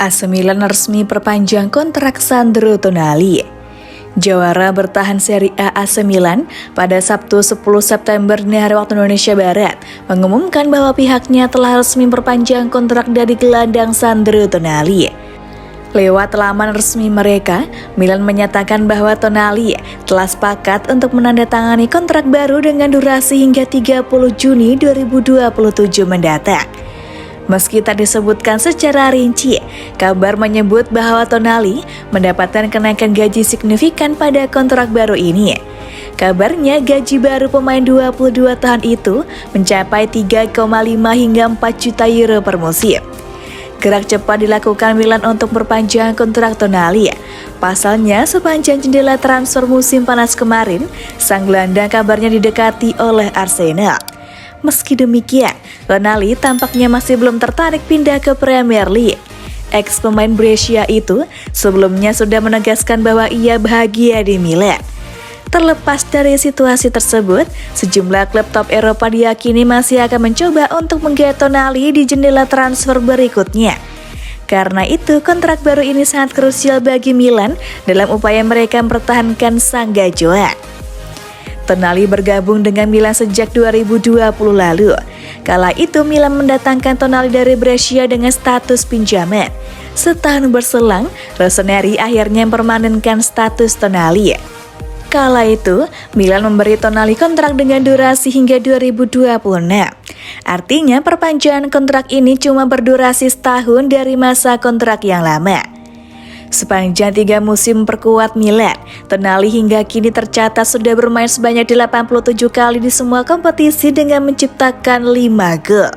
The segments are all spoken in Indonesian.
AC Milan resmi perpanjang kontrak Sandro Tonali. Jawara bertahan Serie A AC Milan pada Sabtu 10 September dini hari waktu Indonesia Barat mengumumkan bahwa pihaknya telah resmi perpanjang kontrak dari gelandang Sandro Tonali. Lewat laman resmi mereka, Milan menyatakan bahwa Tonali telah sepakat untuk menandatangani kontrak baru dengan durasi hingga 30 Juni 2027 mendatang. Meski tak disebutkan secara rinci, kabar menyebut bahwa Tonali mendapatkan kenaikan gaji signifikan pada kontrak baru ini. Kabarnya gaji baru pemain 22 tahun itu mencapai 3,5 hingga 4 juta euro per musim. Gerak cepat dilakukan Milan untuk perpanjang kontrak Tonali. Pasalnya, sepanjang jendela transfer musim panas kemarin, sang gelandang kabarnya didekati oleh Arsenal. Meski demikian, Tonali tampaknya masih belum tertarik pindah ke Premier League. Ex pemain Brescia itu sebelumnya sudah menegaskan bahwa ia bahagia di Milan. Terlepas dari situasi tersebut, sejumlah klub top Eropa diyakini masih akan mencoba untuk menggait Tonali di jendela transfer berikutnya. Karena itu, kontrak baru ini sangat krusial bagi Milan dalam upaya mereka mempertahankan sang gajoan. Tonali bergabung dengan Milan sejak 2020 lalu. Kala itu Milan mendatangkan Tonali dari Brescia dengan status pinjaman. Setahun berselang, Rossoneri akhirnya mempermanenkan status Tonali. Kala itu, Milan memberi Tonali kontrak dengan durasi hingga 2026. Artinya perpanjangan kontrak ini cuma berdurasi setahun dari masa kontrak yang lama. Sepanjang 3 musim memperkuat Milan, Tonali hingga kini tercatat sudah bermain sebanyak 87 kali di semua kompetisi dengan menciptakan 5 gol.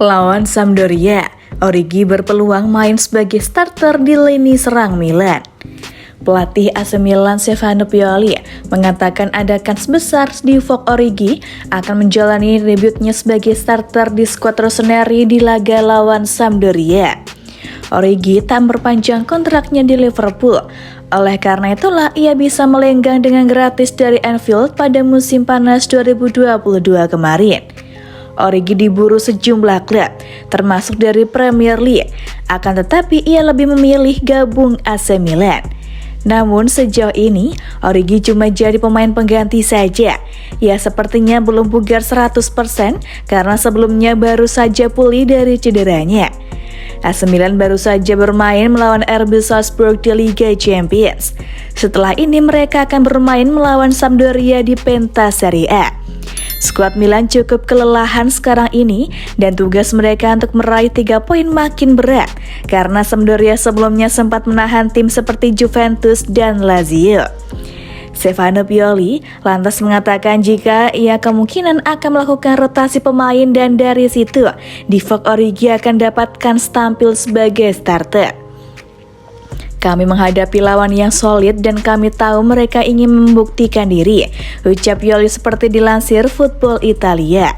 Lawan Sampdoria, Origi berpeluang main sebagai starter di lini serang Milan. Pelatih AC Milan Stefano Pioli mengatakan ada kans besar Divock Origi akan menjalani debutnya sebagai starter di skuad Rossoneri di laga lawan Sampdoria. Origi tak memperpanjang kontraknya di Liverpool. Oleh karena itulah ia bisa melenggang dengan gratis dari Anfield pada musim panas 2022 kemarin. Origi diburu sejumlah klub, termasuk dari Premier League. Akan tetapi ia lebih memilih gabung AC Milan. Namun sejauh ini, Origi cuma jadi pemain pengganti saja. Ia sepertinya belum bugar 100% karena sebelumnya baru saja pulih dari cederanya. AC Milan baru saja bermain melawan RB Salzburg di Liga Champions. Setelah ini mereka akan bermain melawan Sampdoria di Pentas Serie A. Skuad Milan cukup kelelahan sekarang ini dan tugas mereka untuk meraih 3 poin makin berat karena Sampdoria sebelumnya sempat menahan tim seperti Juventus dan Lazio. Stefano Pioli lantas mengatakan jika ia kemungkinan akan melakukan rotasi pemain dan dari situ Divock Origi akan dapatkan tampil sebagai starter. Kami menghadapi lawan yang solid dan kami tahu mereka ingin membuktikan diri, ucap Pioli seperti dilansir Football Italia.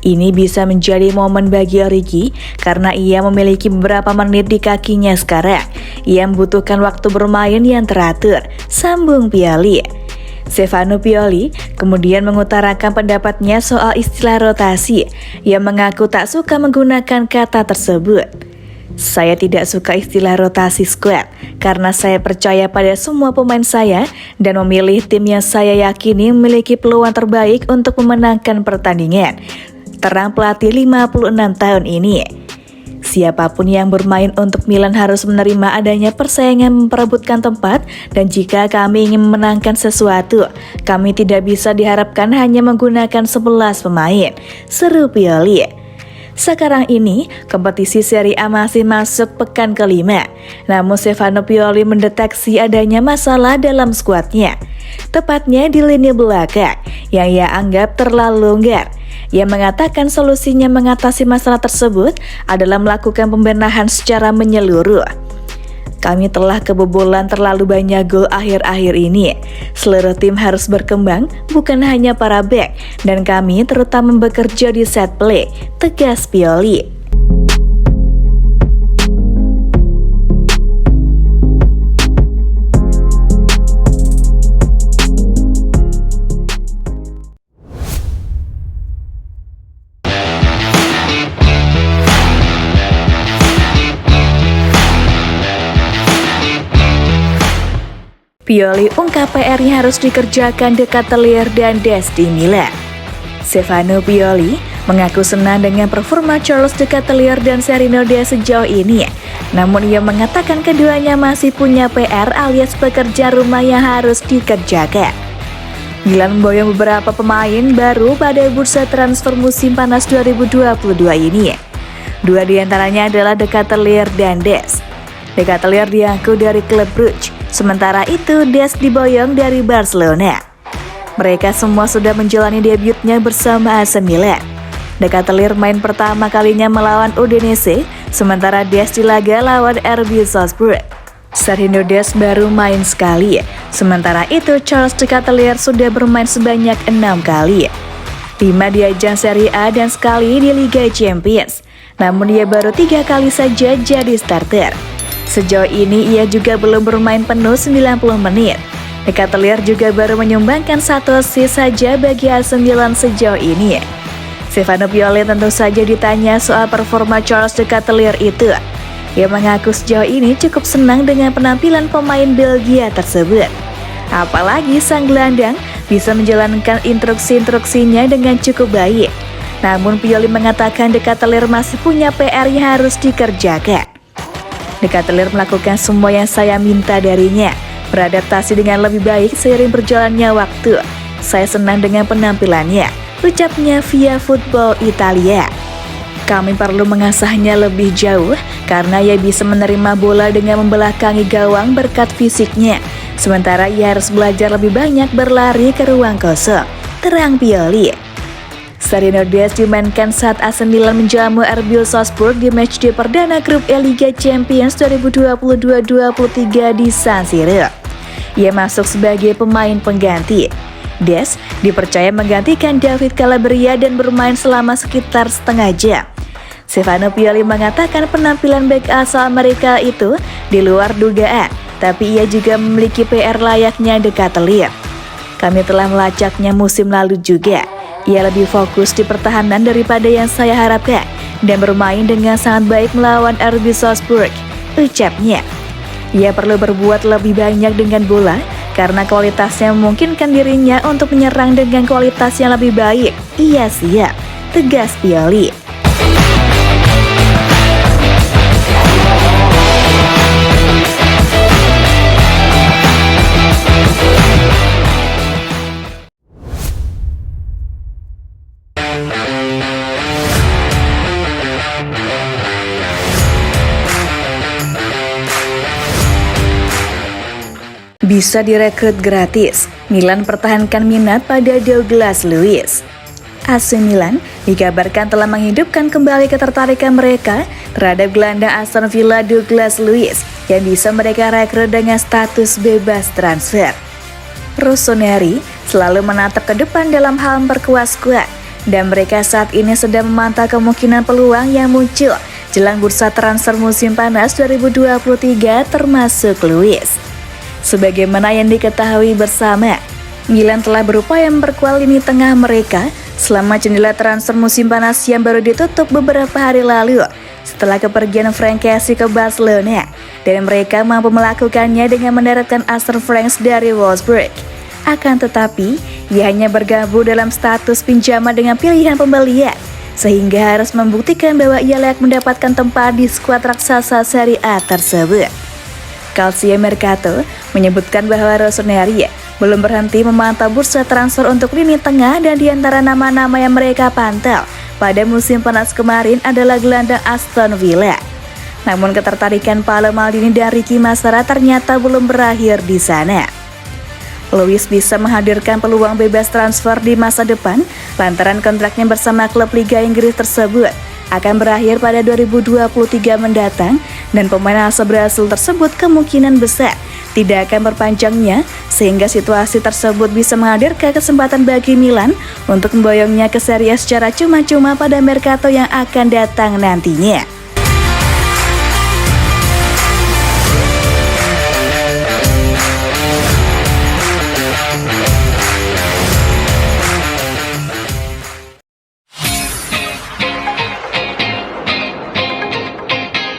Ini bisa menjadi momen bagi Origi karena ia memiliki beberapa menit di kakinya sekarang. Ia membutuhkan waktu bermain yang teratur, sambung Pioli. Stefano Pioli kemudian mengutarakan pendapatnya soal istilah rotasi. Ia mengaku tak suka menggunakan kata tersebut. Saya tidak suka istilah rotasi squad karena saya percaya pada semua pemain saya dan memilih tim yang saya yakini memiliki peluang terbaik untuk memenangkan pertandingan. Terang pelatih 56 tahun ini. Siapapun yang bermain untuk Milan harus menerima adanya persaingan memperebutkan tempat dan jika kami ingin memenangkan sesuatu, kami tidak bisa diharapkan hanya menggunakan 11 pemain, seru Pioli. Sekarang ini, kompetisi Serie A masih masuk pekan kelima. Namun Stefano Pioli mendeteksi adanya masalah dalam skuadnya. Tepatnya di lini belakang, yang ia anggap terlalu longgar. Ia mengatakan solusinya mengatasi masalah tersebut adalah melakukan pembenahan secara menyeluruh. Kami telah kebobolan terlalu banyak gol akhir-akhir ini. Seluruh tim harus berkembang, bukan hanya para bek, dan kami terutama bekerja di set play, tegas Pioli. Pioli ungkap PR yang harus dikerjakan De Ketelaere dan Des di Milan. Stefano Pioli mengaku senang dengan performa Charles De Ketelaere dan Serino Des sejauh ini. Namun ia mengatakan keduanya masih punya PR alias pekerjaan rumah yang harus dikerjakan. Milan memboyong beberapa pemain baru pada bursa transfer musim panas 2022 ini. Dua diantaranya adalah De Ketelaere dan Des. De Ketelaere diangkut dari klub Brugge. Sementara itu, Des diboyong dari Barcelona. Mereka semua sudah menjalani debutnya bersama AC Milan. De Ketelaere main pertama kalinya melawan Udinese, sementara Des di laga lawan RB Salzburg. Serino Des baru main sekali, sementara itu Charles De Ketelaere sudah bermain sebanyak 6 kali. 5 di ajang Serie A dan sekali di Liga Champions. Namun ia baru 3 kali saja jadi starter. Sejauh ini ia juga belum bermain penuh 90 menit. De Ketelaere juga baru menyumbangkan 1 assist saja bagi AC Milan sejauh ini. Stefano Pioli tentu saja ditanya soal performa Charles De Ketelaere itu. Ia mengaku sejauh ini cukup senang dengan penampilan pemain Belgia tersebut. Apalagi sang gelandang bisa menjalankan instruksi-instruksinya dengan cukup baik. Namun Pioli mengatakan De Ketelaere masih punya PR yang harus dikerjakan. De Ketelaere melakukan semua yang saya minta darinya, beradaptasi dengan lebih baik seiring berjalannya waktu. Saya senang dengan penampilannya, ucapnya via Football Italia. Kami perlu mengasahnya lebih jauh karena ia bisa menerima bola dengan membelakangi gawang berkat fisiknya. Sementara ia harus belajar lebih banyak berlari ke ruang kosong, terang Pioli. Serino Des dimainkan saat AC Milan menjamu RB Salzburg di matchday perdana grup E Liga Champions 2022-23 di San Siro. Ia masuk sebagai pemain pengganti. Des dipercaya menggantikan David Calabria dan bermain selama sekitar setengah jam. Stefano Pioli mengatakan penampilan bek asal Amerika itu di luar dugaan, tapi ia juga memiliki PR layaknya De Ketelaere. Kami telah melacaknya musim lalu juga. Ia lebih fokus di pertahanan daripada yang saya harapkan dan bermain dengan sangat baik melawan RB Salzburg, ucapnya. Ia perlu berbuat lebih banyak dengan bola karena kualitasnya memungkinkan dirinya untuk menyerang dengan kualitas yang lebih baik. Ia siap, tegas Pioli. Bisa direkrut gratis, Milan pertahankan minat pada Douglas Luiz. AC Milan dikabarkan telah menghidupkan kembali ketertarikan mereka terhadap gelandang Aston Villa Douglas Luiz yang bisa mereka rekrut dengan status bebas transfer. Rossoneri selalu menatap ke depan dalam hal memperkuat skuad, dan mereka saat ini sedang memantau kemungkinan peluang yang muncul jelang bursa transfer musim panas 2023 termasuk Luiz. Sebagaimana yang diketahui bersama, Milan telah berupaya memperkuat lini tengah mereka selama jendela transfer musim panas yang baru ditutup beberapa hari lalu setelah kepergian Frank Kessie ke Barcelona, dan mereka mampu melakukannya dengan mendaratkan Aston Franks dari Wolfsburg. Akan tetapi, ia hanya bergabung dalam status pinjaman dengan pilihan pembelian, sehingga harus membuktikan bahwa ia layak mendapatkan tempat di skuad raksasa Serie A tersebut. Calcio Mercato menyebutkan bahwa Rossoneri belum berhenti memantau bursa transfer untuk lini tengah, dan di antara nama-nama yang mereka pantau pada musim panas kemarin adalah gelandang Aston Villa. Namun ketertarikan Paolo Maldini dan Ricky Massara ternyata belum berakhir di sana. Luiz bisa menghadirkan peluang bebas transfer di masa depan lantaran kontraknya bersama klub Liga Inggris tersebut akan berakhir pada 2023 mendatang, dan pemain asal Brasil tersebut kemungkinan besar tidak akan berpanjangnya, sehingga situasi tersebut bisa menghadirkan kesempatan bagi Milan untuk memboyongnya ke Serie A secara cuma-cuma pada Mercato yang akan datang nantinya.